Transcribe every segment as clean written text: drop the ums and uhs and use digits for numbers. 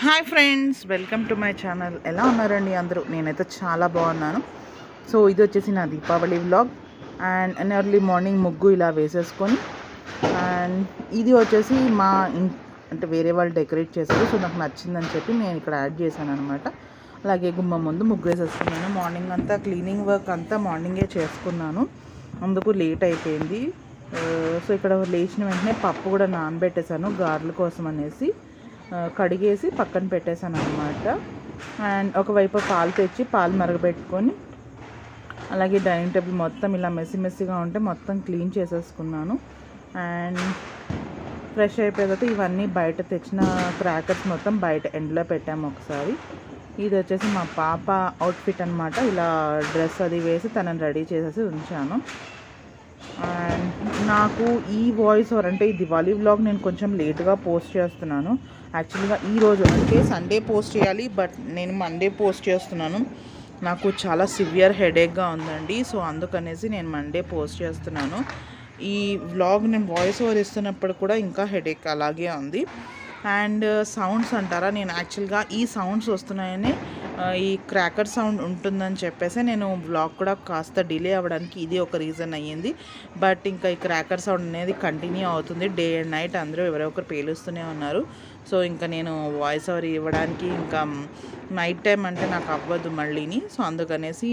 Hi friends, welcome to my channel. ఎలా ఉన్నారండి అందరూ? నేనైతే చాలా బాగున్నాను. సో ఇది వచ్చేసి నా Deepavali vlog. And early morning ముగ్గు ఇలా వేసేసుకొని, అండ్ ఇది వచ్చేసి మా అంటే వేరే వాళ్ళు డెకరేట్ చేశారు. సో నాకు నచ్చిందని చెప్పి నేను ఇక్కడ యాడ్ చేశాను అనమాట. అలాగే గుమ్మం ముందు ముగ్గు వేసేసుకున్నాను. మార్నింగ్ అంతా క్లీనింగ్ వర్క్ అంతా మార్నింగే చేసుకున్నాను, అందుకు లేట్ అయిపోయింది. సో ఇక్కడ లేచిన వెంటనే పప్పు కూడా నానబెట్టేశాను గారెల కోసం అనేసి. కడిగేసి పక్కన పెట్టేశాను అనమాట. అండ్ ఒకవైపు పాలు తెచ్చి పాలు మరగబెట్టుకొని, అలాగే డైనింగ్ టేబుల్ మొత్తం ఇలా మెస్సీగా ఉంటే మొత్తం క్లీన్ చేసేసుకున్నాను. అండ్ ఫ్రెష్ అయిపోయిన తర్వాత ఇవన్నీ బయట తెచ్చిన క్రాకర్స్ మొత్తం బయట ఎండ్లో పెట్టాము ఒకసారి. ఇది వచ్చేసి మా పాప అవుట్ఫిట్ అనమాట. ఇలా డ్రెస్ అది వేసి తనని రెడీ చేసేసి ఉంచాను. అండ్ నాకు ఈ వాయిస్ ఓవర్ అంటే ఈ దివాళీ వ్లాగ్ నేను కొంచెం లేట్గా పోస్ట్ చేస్తున్నాను. యాక్చువల్గా ఈరోజు అంటే సండే పోస్ట్ చేయాలి, బట్ నేను మండే పోస్ట్ చేస్తున్నాను. నాకు చాలా సివియర్ హెడేక్గా ఉందండి. సో అందుకనేసి నేను మండే పోస్ట్ చేస్తున్నాను. ఈ వ్లాగ్ నేను వాయిస్ ఓవర్ ఇస్తున్నప్పుడు కూడా ఇంకా హెడేక్ అలాగే ఉంది. అండ్ సౌండ్స్ అంటారా, నేను యాక్చువల్గా ఈ సౌండ్స్ వస్తున్నాయని ఈ క్రాకర్ సౌండ్ ఉంటుందని చెప్పేసి నేను వ్లాగ్ కూడా కాస్త డిలే అవ్వడానికి ఇది ఒక రీజన్ అయ్యింది. బట్ ఇంకా ఈ క్రాకర్ సౌండ్ అనేది కంటిన్యూ అవుతుంది. డే అండ్ నైట్ అందరూ ఎవరో ఒకరు పేలుస్తూనే ఉన్నారు. సో ఇంకా నేను వాయిస్ ఓవర్ ఇవ్వడానికి ఇంకా నైట్ టైం అంటే నాకు అవ్వదు మళ్ళీని. సో అందుకనేసి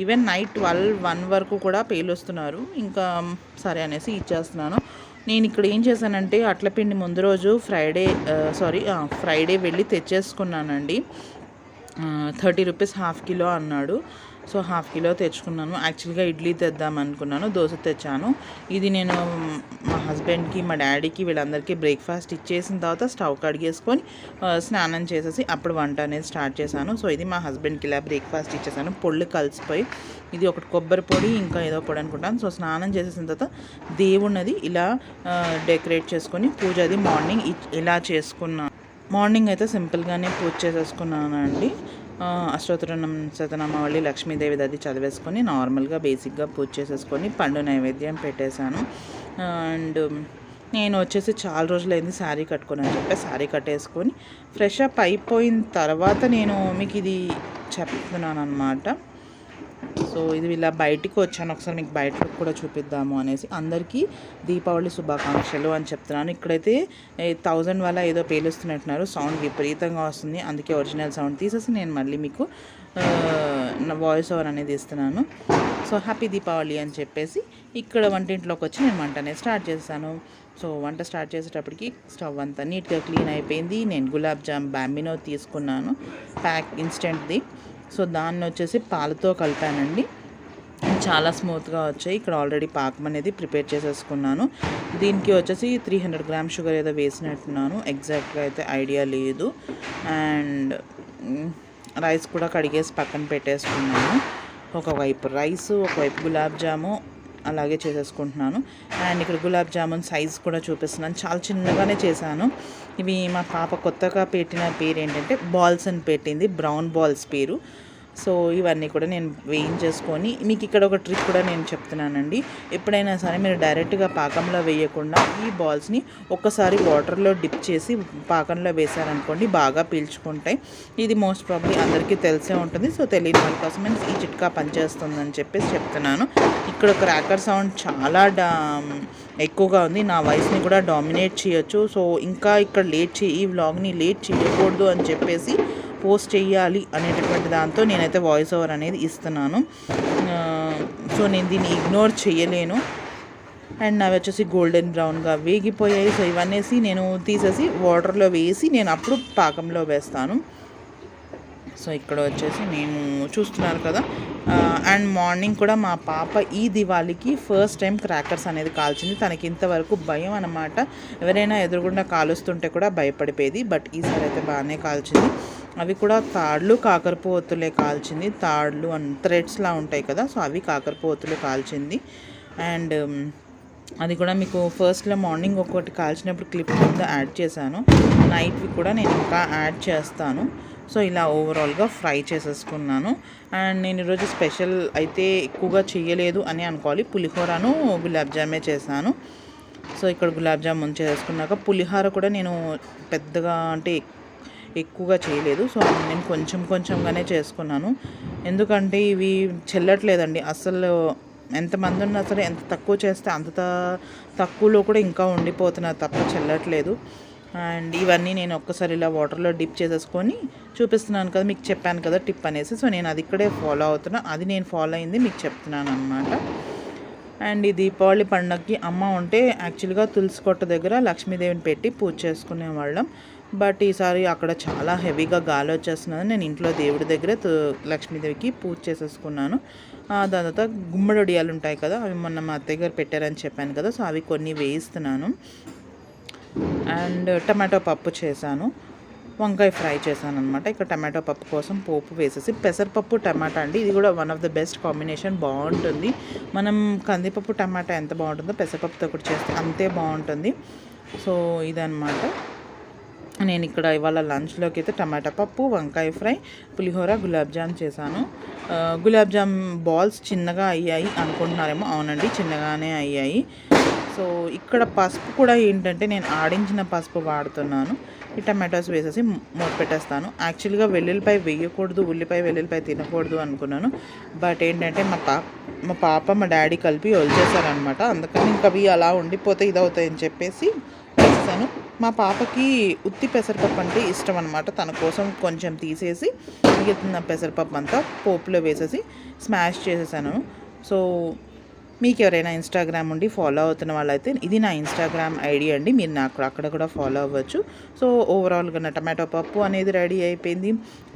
ఈవెన్ నైట్ 12-1 వరకు కూడా పేలుస్తున్నారు. ఇంకా సరే అనేసి ఇచ్చేస్తున్నాను. నేను ఇక్కడ ఏం చేశానంటే అట్లపిండి ముందు రోజు ఫ్రైడే వెళ్ళి తెచ్చేసుకున్నానండి. 30 రూపీస్ హాఫ్ కిలో అన్నాడు. సో హాఫ్ కిలో తెచ్చుకున్నాను. యాక్చువల్గా ఇడ్లీ తెద్దాం అనుకున్నాను, దోశ తెచ్చాను. ఇది నేను మా హస్బెండ్కి, మా డాడీకి, వీళ్ళందరికీ బ్రేక్ఫాస్ట్ ఇచ్చేసిన తర్వాత స్టవ్ కడిగేసుకొని స్నానం చేసేసి అప్పుడు వంట అనేది స్టార్ట్ చేశాను. సో ఇది మా హస్బెండ్కి ఇలా బ్రేక్ఫాస్ట్ ఇచ్చేసాను. పొళ్ళు కలిసిపోయి, ఇది ఒకటి కొబ్బరి పొడి ఇంకా ఏదో పొడి అనుకుంటాను. సో స్నానం చేసేసిన తర్వాత దేవుణ్ణది ఇలా డెకరేట్ చేసుకొని పూజ అది మార్నింగ్ ఇలా చేసుకున్నాను. మార్నింగ్ అయితే సింపుల్గానే పూజ చేసేసుకున్నాను అండి. అష్టోత్తరం శతనామావళి లక్ష్మీదేవి అది చదివేసుకొని నార్మల్గా బేసిక్గా పూజ చేసేసుకొని పండు నైవేద్యం పెట్టేశాను. అండ్ నేను వచ్చేసి చాలా రోజులైంది శారీ కట్టుకొని అని చెప్పి శారీ కట్టేసుకొని ఫ్రెష్ అప్ అయిపోయిన తర్వాత నేను మీకు ఇది చెప్తున్నాను అనమాట. సో ఇది ఇలా బయటికి వచ్చాను, ఒకసారి మీకు బయటకు కూడా చూపిద్దాము అనేసి. అందరికీ దీపావళి శుభాకాంక్షలు అని చెప్తున్నాను. ఇక్కడైతే 1000 వల్ల ఏదో పేలుస్తున్నట్టున్నారు, సౌండ్ విపరీతంగా వస్తుంది. అందుకే ఒరిజినల్ సౌండ్ తీసేసి నేను మళ్ళీ మీకు నా వాయిస్ ఓవర్ అనేది ఇస్తున్నాను. సో హ్యాపీ దీపావళి అని చెప్పేసి ఇక్కడ వంటింట్లోకి వచ్చి నేను వంట అనేది స్టార్ట్ చేశాను. సో వంట స్టార్ట్ చేసేటప్పటికి స్టవ్ అంతా నీట్గా క్లీన్ అయిపోయింది. నేను గులాబ్ జామ్ బాంబినో తీసుకున్నాను, ప్యాక్ ఇన్స్టెంట్ది. సో దాన్ని వచ్చేసి పాలతో కలిపానండి, చాలా స్మూత్గా వచ్చాయి. ఇక్కడ ఆల్రెడీ పాకం అనేది ప్రిపేర్ చేసేసుకున్నాను. దీనికి వచ్చేసి 300 గ్రామ్ షుగర్ ఏదో వేసినట్టున్నాను, ఎగ్జాక్ట్గా అయితే ఐడియా లేదు. అండ్ రైస్ కూడా కడిగేసి పక్కన పెట్టేసుకున్నాను. ఒకవైపు రైస్, ఒకవైపు గులాబ్ జాము అలాగే చేసేసుకుంటున్నాను. అండ్ ఇక్కడ గులాబ్ జామున్ సైజ్ కూడా చూపిస్తున్నాను. చాలా చిన్నగానే చేశాను. ఇవి మా పాప కొత్తగా పెట్టిన పేరు ఏంటంటే బాల్స్ అని పెట్టింది, బ్రౌన్ బాల్స్ పేరు. సో ఇవన్నీ కూడా నేను వేయించేసుకొని, మీకు ఇక్కడ ఒక ట్రిక్ కూడా నేను చెప్తున్నానండి. ఎప్పుడైనా సరే మీరు డైరెక్ట్గా పాకంలో వేయకుండా ఈ బాల్స్ని ఒక్కసారి వాటర్లో డిప్ చేసి పాకంలో వేసారనుకోండి, బాగా పీల్చుకుంటాయి. ఇది మోస్ట్ ప్రాబ్లీ అందరికీ తెలిసే ఉంటుంది. సో తెలియని వాళ్ళ కోసం ఈ చిట్కా పనిచేస్తుందని చెప్పేసి చెప్తున్నాను. ఇక్కడ క్రాకర్ సౌండ్ చాలా ఎక్కువగా ఉంది. నా వాయిస్ని కూడా డామినేట్ చేయొచ్చు. సో ఇంకా ఇక్కడ ఈ వ్లాగ్ని లేట్ చేయకూడదు అని చెప్పేసి పోస్ట్ చేయాలి అనేటటువంటి దాంతో నేనైతే వాయిస్ ఓవర్ అనేది ఇస్తున్నాను. సో నేను దీన్ని ఇగ్నోర్ చేయలేను. అండ్ అవి వచ్చేసి గోల్డెన్ బ్రౌన్గా వేగిపోయాయి. సో ఇవన్నీ నేను తీసేసి వాటర్లో వేసి నేను అప్పుడు పాకంలో వేస్తాను. సో ఇక్కడ వచ్చేసి నేను చూస్తున్నారు కదా. అండ్ మార్నింగ్ కూడా మా పాప ఈ దివాళీకి ఫస్ట్ టైం క్రాకర్స్ అనేది కాల్చింది. తనకి ఇంతవరకు భయం అన్నమాట, ఎవరైనా ఎదురుగుండా కాలుస్తుంటే కూడా భయపడిపోయేది. బట్ ఈసారి అయితే బాగానే కాల్చింది. అవి కూడా తాళ్ళు కాకరపోతులే కాల్చింది. తాళ్ళు అండ్ థ్రెడ్స్లా ఉంటాయి కదా, సో అవి కాకరపోతులు కాల్చింది. అండ్ అది కూడా మీకు ఫస్ట్లో మార్నింగ్ ఒకటి కాల్చినప్పుడు క్లిప్ కింద యాడ్ చేశాను. నైట్వి కూడా నేను ఇంకా యాడ్ చేస్తాను. సో ఇలా ఓవరాల్గా ఫ్రై చేసేసుకున్నాను. అండ్ నేను ఈరోజు స్పెషల్ అయితే ఎక్కువగా చేయలేదు అని అనుకోవాలి. పులిహోరను గులాబ్ జామే చేశాను. సో ఇక్కడ గులాబ్ జామున్ చేసుకున్నాక పులిహోర కూడా నేను పెద్దగా అంటే ఎక్కువగా చేయలేదు. సో నేను కొంచెం కొంచెంగానే చేసుకున్నాను. ఎందుకంటే ఇవి చెల్లట్లేదండి అస్సలు. ఎంతమంది ఉన్నా సరే ఎంత తక్కువ చేస్తే అంత తక్కువలో కూడా ఇంకా ఉండిపోతున్నారు తప్ప చెల్లట్లేదు. అండ్ ఇవన్నీ నేను ఒక్కసారి ఇలా వాటర్లో డిప్ చేసేసుకొని చూపిస్తున్నాను కదా, మీకు చెప్పాను కదా టిప్ అనేసి. సో నేను అది ఇక్కడే ఫాలో అవుతున్నా, అది నేను ఫాలో అయింది మీకు చెప్తున్నాను అనమాట. అండ్ ఈ దీపావళి పండగకి అమ్మ ఉంటే యాక్చువల్గా తులసి కొట్ట దగ్గర లక్ష్మీదేవిని పెట్టి పూజ చేసుకునేవాళ్ళం. బట్ ఈసారి అక్కడ చాలా హెవీగా గాలి వచ్చేస్తున్నది. నేను ఇంట్లో దేవుడి దగ్గర లక్ష్మీదేవికి పూజ చేసేసుకున్నాను. దాని తర్వాత గుమ్మడి వడియాలు ఉంటాయి కదా, అవి మొన్న మా అత్తయ్య గారు పెట్టారని చెప్పాను కదా, సో అవి కొన్ని వేయిస్తున్నాను. అండ్ టమాటో పప్పు చేశాను, వంకాయ ఫ్రై చేశాను అనమాట. ఇక్కడ టమాటో పప్పు కోసం పోపు వేసేసి పెసరపప్పు టమాటా అండి, ఇది కూడా one of the best combination, బాగుంటుంది. మనం కందిపప్పు టమాటా ఎంత బాగుంటుందో పెసరపప్పుతో కూడా చేస్తే అంతే బాగుంటుంది. సో ఇదన్నమాట. నేను ఇక్కడ ఇవాళ లంచ్లోకి అయితే టమాటా పప్పు, వంకాయ ఫ్రై, పులిహోర, గులాబ్ జామ్ చేశాను. గులాబ్ జామ్ బాల్స్ చిన్నగా అయ్యాయి అనుకుంటున్నారేమో, అవునండి చిన్నగానే అయ్యాయి. సో ఇక్కడ పసుపు కూడా ఏంటంటే నేను ఆడించిన పసుపు వాడుతున్నాను. ఈ టమాటోస్ వేసేసి మూత పెట్టేస్తాను. యాక్చువల్గా వెల్లుల్లిపాయ వేయకూడదు, ఉల్లిపాయ వెల్లుల్లిపాయ తినకూడదు అనుకున్నాను. బట్ ఏంటంటే మా పాప మా డాడీ కలిపి వదిలేసారనమాట. అందుకని ఇంకా అవి అలా ఉండిపోతే ఇదవుతాయని చెప్పేసి వేస్తాను. మా పాపకి ఉత్తి పెసరపప్పు అంటే ఇష్టం అనమాట. తన కోసం కొంచెం తీసేసి మిగిలిన పెసరపప్పు అంతా పోపులో వేసేసి స్మాష్ చేసేసాను. సో మీకు ఎవరైనా ఇన్స్టాగ్రామ్ ఉండి ఫాలో అవుతున్న వాళ్ళైతే ఇది నా ఇన్స్టాగ్రామ్ ఐడి అండి, మీరు నాకు అక్కడ కూడా ఫాలో అవ్వచ్చు. సో ఓవరాల్గా నా టమాటో పప్పు అనేది రెడీ అయిపోయింది.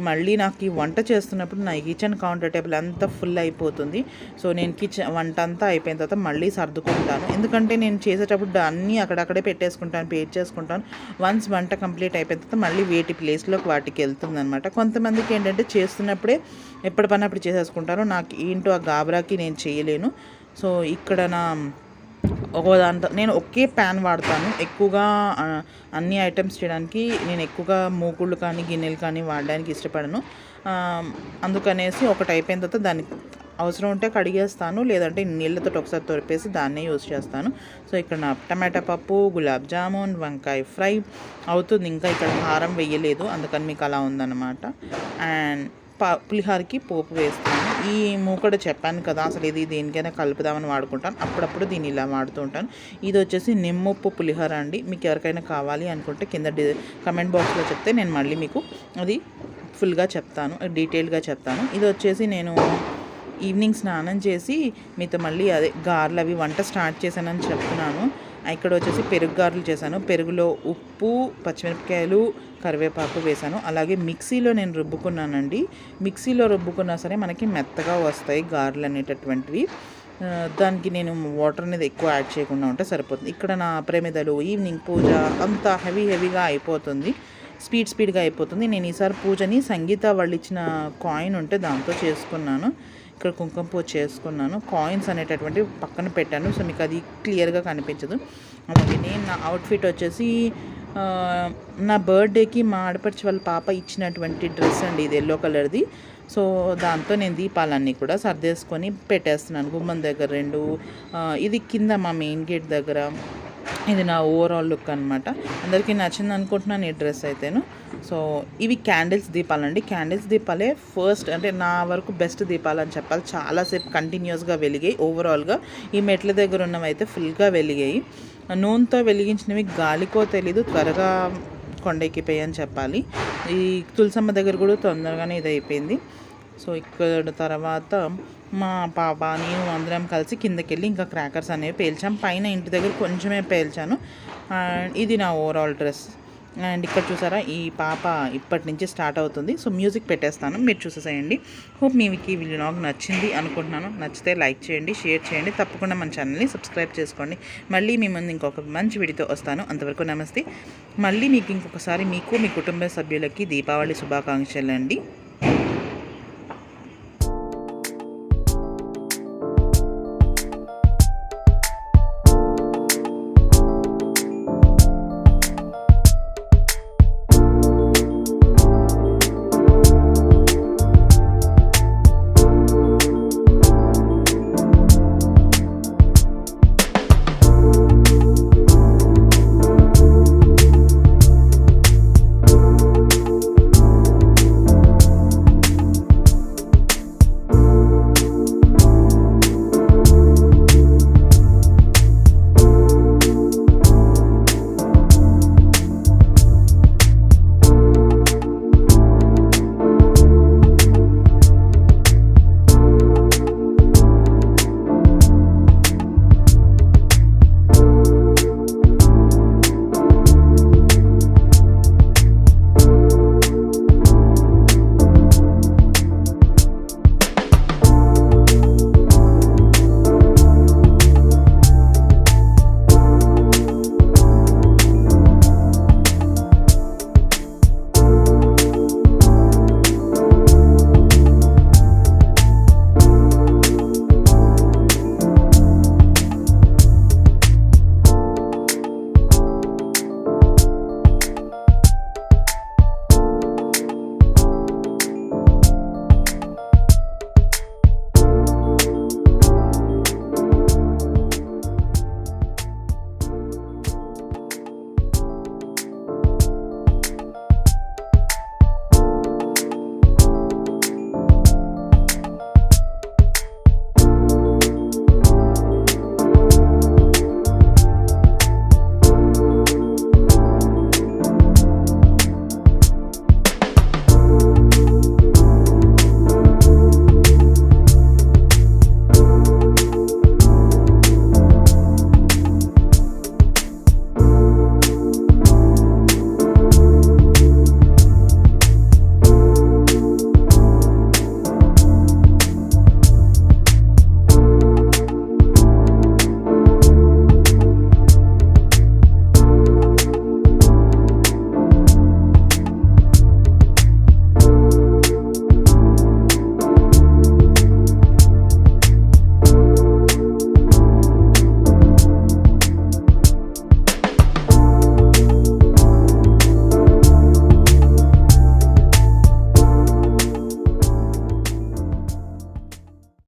మళ్ళీ నాకు ఈ వంట చేస్తున్నప్పుడు నా కిచెన్ కౌంటర్ టేబుల్ అంతా ఫుల్ అయిపోతుంది. సో నేను వంట అంతా అయిపోయిన తర్వాత మళ్ళీ సర్దుకుంటాను, ఎందుకంటే నేను చేసేటప్పుడు అన్నీ అక్కడక్కడే పెట్టేసుకుంటాను, పేట్ చేసుకుంటాను. వన్స్ వంట కంప్లీట్ అయిపోయిన తర్వాత మళ్ళీ వేటి ప్లేస్లోకి వాటికి వెళ్తుంది అనమాట. కొంతమందికి ఏంటంటే చేస్తున్నప్పుడే ఎప్పటి పని అప్పుడు చేసేసుకుంటారు, నాకు ఏంటో ఆ గాబరాకి నేను చేయలేను. సో ఇక్కడ దాంతో నేను ఒకే ప్యాన్ వాడతాను ఎక్కువగా. అన్ని ఐటమ్స్ చేయడానికి నేను ఎక్కువగా మూకుళ్ళు కానీ గిన్నెలు కానీ వాడడానికి ఇష్టపడను. అందుకనేసి ఒకటి అయిపోయిన తర్వాత దానికి అవసరం ఉంటే కడిగేస్తాను, లేదంటే నీళ్ళతో ఒకసారి తొరిపేసి దాన్నే యూజ్ చేస్తాను. సో ఇక్కడ నా టమాటా పప్పు, గులాబ్ జామున్, వంకాయ ఫ్రై అవుతుంది. ఇంకా ఇక్కడ కారం వేయలేదు, అందుకని మీకు అలా ఉందన్నమాట. అండ్ పులిహోరకి పోపు వేస్తాను. ఈ మూకడ చెప్పాను కదా, అసలు ఇది దేనికైనా కలుపుదామని వాడుకుంటాను, అప్పుడప్పుడు దీన్ని ఇలా వాడుతూ ఉంటాను. ఇది వచ్చేసి నిమ్మప్పు పులిహోర అండి. మీకు ఎవరికైనా కావాలి అనుకుంటే కింద కమెంట్ బాక్స్లో చెప్తే నేను మళ్ళీ మీకు అది ఫుల్గా చెప్తాను, డీటెయిల్గా చెప్తాను. ఇది వచ్చేసి నేను ఈవినింగ్ స్నానం చేసి మీతో మళ్ళీ అదే గారెలు అవి వంట స్టార్ట్ చేశానని చెప్తున్నాను. ఇక్కడ వచ్చేసి పెరుగు గారెలు చేశాను. పెరుగులో ఉప్పు, పచ్చిమిరపకాయలు, కరివేపాకు వేశాను. అలాగే మిక్సీలో నేను రుబ్బుకున్నానండి. మిక్సీలో రుబ్బుకున్నా సరే మనకి మెత్తగా వస్తాయి గారెలు అనేటటువంటివి. దానికి నేను వాటర్ అనేది ఎక్కువ యాడ్ చేయకుండా ఉంటే సరిపోతుంది. ఇక్కడ నా ప్రమిదలు, ఈవినింగ్ పూజ అంతా హెవీగా అయిపోతుంది, స్పీడ్గా అయిపోతుంది. నేను ఈసారి పూజని సంగీత వాళ్ళు ఇచ్చిన కాయిన్ ఉంటే దాంతో చేసుకున్నాను. ఇక్కడ కుంకుమ పూజ చేసుకున్నాను. కాయిన్స్ అనేటటువంటి పక్కన పెట్టాను, సో మీకు అది క్లియర్గా కనిపించదు. అలాగే నేను నా అవుట్ఫిట్ వచ్చేసి నా బర్త్డేకి మా ఆడపడిచి వాళ్ళ పాప ఇచ్చినటువంటి డ్రెస్ అండి, ఇది ఎల్లో కలర్ది. సో దాంతో నేను దీపాలన్నీ కూడా సర్దేసుకొని పెట్టేస్తున్నాను. గుమ్మం దగ్గర 2, ఇది కింద మా మెయిన్ గేట్ దగ్గర. ఇది నా ఓవరాల్ లుక్ అనమాట. అందరికీ నచ్చింది అనుకుంటున్నాను ఈ డ్రెస్ అయితేను. సో ఇవి క్యాండిల్స్ దీపాలండి. క్యాండిల్స్ దీపాలే ఫస్ట్, అంటే నా వరకు బెస్ట్ దీపాలు అని చెప్పాలి. చాలాసేపు కంటిన్యూస్గా వెలిగాయి. ఓవరాల్గా ఈ మెట్ల దగ్గర ఉన్నవి అయితే ఫుల్గా వెలిగాయి. నూనెతో వెలిగించినవి గాలికో తెలీదు త్వరగా కొండెక్కిపోయాయి అని చెప్పాలి. ఈ తులసమ్మ దగ్గర కూడా తొందరగానే ఇది అయిపోయింది. సో ఇక్కడ తర్వాత మా పాప నేను అందరం కలిసి కిందకి వెళ్ళి ఇంకా క్రాకర్స్ అనేవి పేల్చాం. పైన ఇంటి దగ్గర కొంచెమే పేల్చాను. ఇది నా ఓవరాల్ డ్రెస్. అండ్ ఇక్కడ చూసారా, ఈ పాప ఇప్పటి నుంచి స్టార్ట్ అవుతుంది. సో మ్యూజిక్ పెట్టేస్తాను, మీరు చూసేసేయండి. హోప్ మీకు ఈ వ్లాగ్ నచ్చింది అనుకుంటున్నాను. నచ్చితే లైక్ చేయండి, షేర్ చేయండి, తప్పకుండా మన ఛానల్ని సబ్స్క్రైబ్ చేసుకోండి. మళ్ళీ మీ ముందు ఇంకొక మంచి వీడియోతో వస్తాను. అంతవరకు నమస్తే. మళ్ళీ మీకు ఇంకొకసారి మీకు మీ కుటుంబ సభ్యులకి దీపావళి శుభాకాంక్షలు అండి.